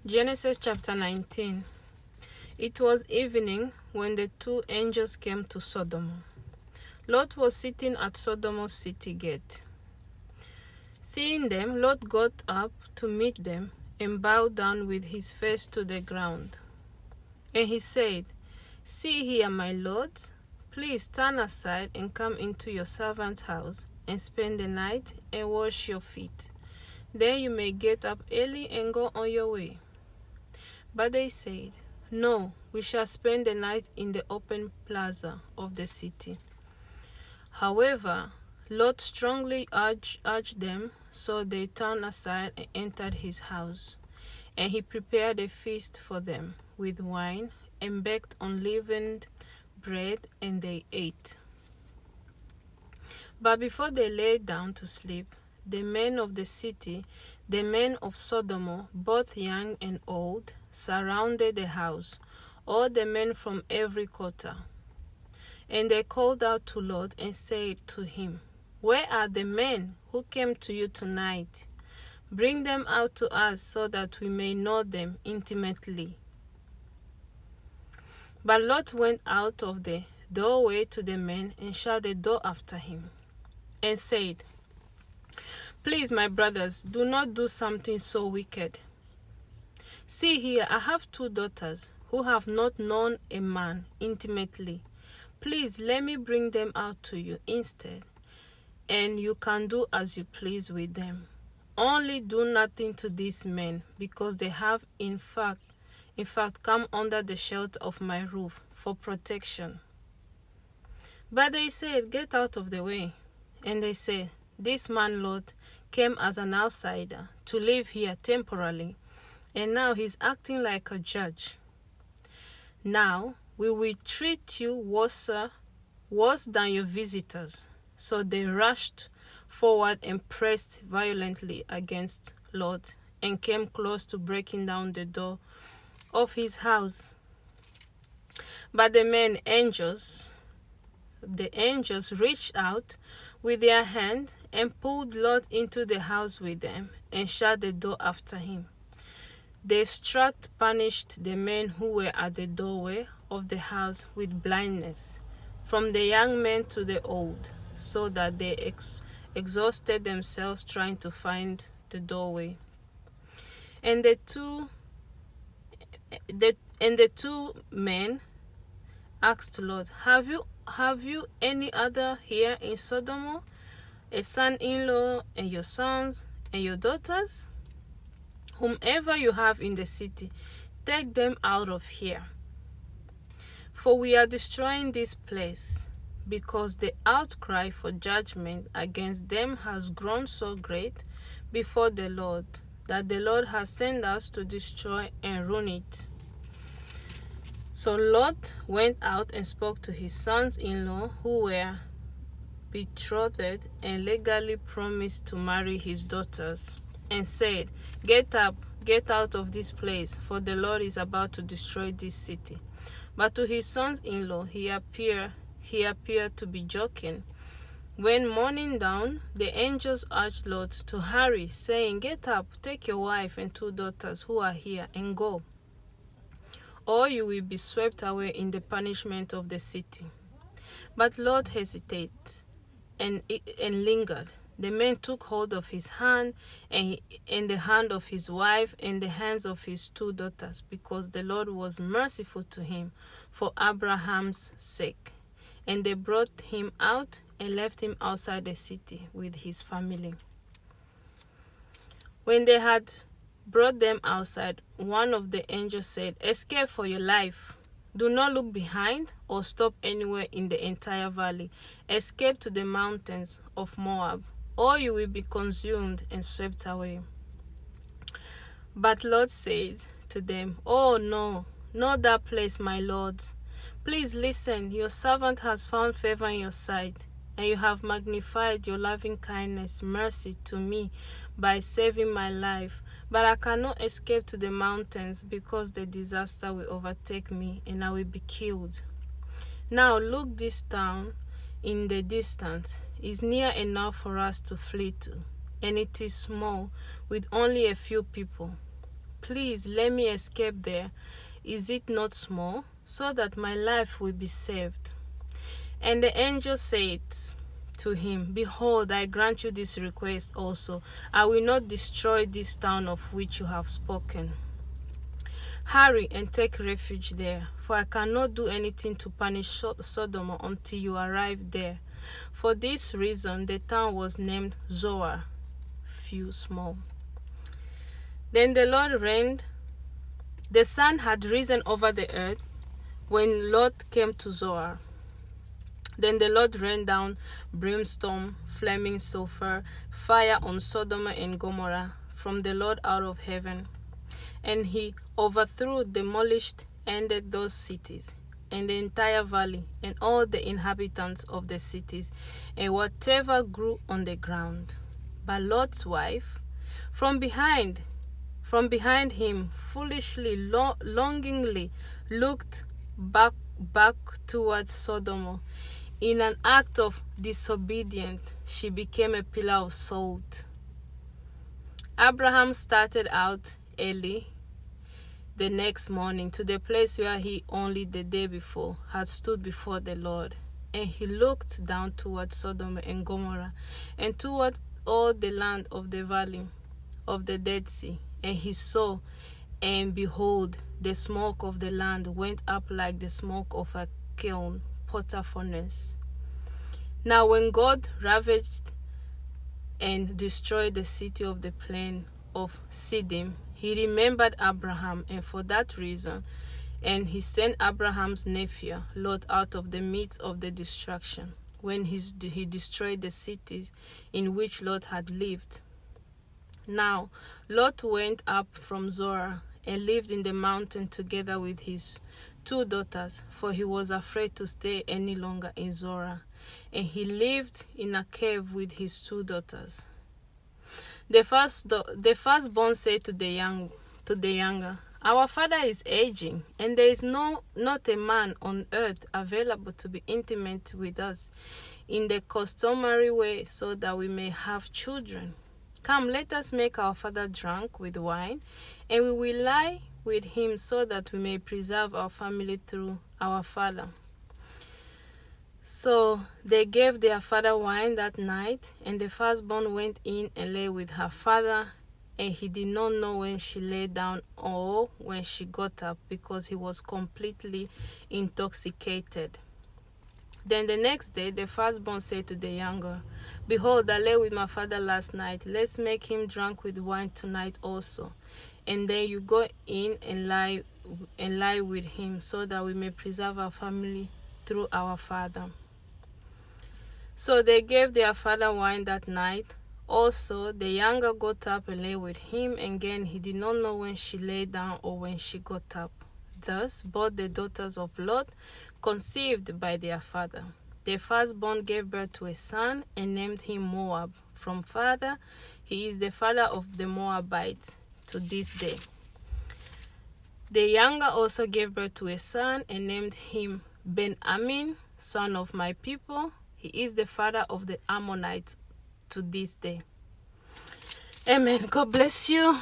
Genesis chapter 19. It was evening when the two angels came to Sodom. Lot was sitting at Sodom's city gate. Seeing them, Lot got up to meet them and bowed down with his face to the ground. And he said, "See here, my lords, please turn aside and come into your servant's house and spend the night and wash your feet. Then you may get up early and go on your way." But they said, "No, we shall spend the night in the open plaza of the city." However, Lot strongly urged them, so they turned aside and entered his house. And he prepared a feast for them with wine and baked unleavened bread, and they ate. But before they lay down to sleep, the men of the city, the men of Sodom, both young and old, surrounded the house, all the men from every quarter. And they called out to Lot and said to him, "Where are the men who came to you tonight? Bring them out to us so that we may know them intimately." But Lot went out of the doorway to the men and shut the door after him, and said, "Please, my brothers, do not do something so wicked. See here, I have two daughters who have not known a man intimately. Please let me bring them out to you instead, and you can do as you please with them. Only do nothing to these men, because they have in fact come under the shelter of my roof for protection." But they said, "Get out of the way." And they said, "This man Lot came as an outsider to live here temporarily, and now he's acting like a judge. Now we will treat you worse than your visitors." So they rushed forward and pressed violently against Lot and came close to breaking down the door of his house. But the angels reached out with their hands and pulled Lot into the house with them and shut the door after him. They punished the men who were at the doorway of the house with blindness, from the young men to the old, so that they exhausted themselves trying to find the doorway. And the two men asked Lot, Have you any other here in Sodom, a son-in-law and your sons and your daughters? Whomever you have in the city, take them out of here. For we are destroying this place, because the outcry for judgment against them has grown so great before the Lord, that the Lord has sent us to destroy and ruin it." So Lot went out and spoke to his sons-in-law, who were betrothed and legally promised to marry his daughters, and said, "Get up, get out of this place, for the Lord is about to destroy this city." But to his sons-in-law he appeared to be joking. When morning dawned, the angels urged Lot to hurry, saying, "Get up, take your wife and two daughters who are here, and go, or you will be swept away in the punishment of the city." But Lot hesitated and lingered. The men took hold of his hand and the hand of his wife and the hands of his two daughters, because the Lord was merciful to him for Abraham's sake. And they brought him out and left him outside the city with his family. When they had brought them outside, one of the angels said, "Escape for your life. Do not look behind or stop anywhere in the entire valley. Escape to the mountains of Moab, or you will be consumed and swept away." But Lot said to them, "Oh no, not that place, my lords. Please listen, your servant has found favor in your sight, and you have magnified your loving kindness, mercy to me by saving my life. But I cannot escape to the mountains, because the disaster will overtake me and I will be killed. Now look, this town in the distance is near enough for us to flee to, and it is small, with only a few people. please let me escape there. Is it not small? So that my life will be saved. And the angel said to him, behold, I grant you this request also. I will not destroy this town of which you have spoken. Hurry and take refuge there, for I cannot do anything to punish Sodom until you arrive there. For this reason, the town was named Zoar, few small. Then the Lord reigned. The sun had risen over the earth when Lot came to Zoar. Then the Lord rained down brimstone, flaming sulfur, fire on Sodom and Gomorrah from the Lord out of heaven. And he overthrew, demolished, ended those cities, and the entire valley, and all the inhabitants of the cities, and whatever grew on the ground. But Lot's wife, from behind him, foolishly, longingly looked back towards Sodom. In an act of disobedience, she became a pillar of salt. Abraham started out early the next morning to the place where he only the day before had stood before the Lord. And he looked down toward Sodom and Gomorrah and toward all the land of the valley of the Dead Sea. And he saw, and behold, the smoke of the land went up like the smoke of a kiln, potter furnace. Now when God ravaged and destroyed the city of the plain of Siddim, he remembered Abraham, and for that reason, and he sent Abraham's nephew Lot out of the midst of the destruction, when he destroyed the cities in which Lot had lived. Now Lot went up from Zoar and lived in the mountain together with his 2 daughters, for he was afraid to stay any longer in Zoar, and he lived in a cave with his 2 daughters. The firstborn said to the younger, our father is aging, and there is not a man on earth available to be intimate with us in the customary way, so that we may have children. Come, let us make our father drunk with wine, and we will lie with him, so that we may preserve our family through our father. So they gave their father wine that night, and the firstborn went in and lay with her father, and he did not know when she lay down or when she got up, because he was completely intoxicated. Then the next day the firstborn said to the younger, behold, I lay with my father last night. Let's make him drunk with wine tonight also, and then you go in and lie with him, so that we may preserve our family through our father. So they gave their father wine that night. Also the younger got up and lay with him, and again he did not know when she lay down or when she got up. Thus both the daughters of Lot conceived by their father. The firstborn gave birth to a son and named him Moab. From father, he is the father of the Moabites to this day. The younger also gave birth to a son and named him Ben-Amin, son of my people. He is the father of the Ammonites to this day. Amen. God bless you.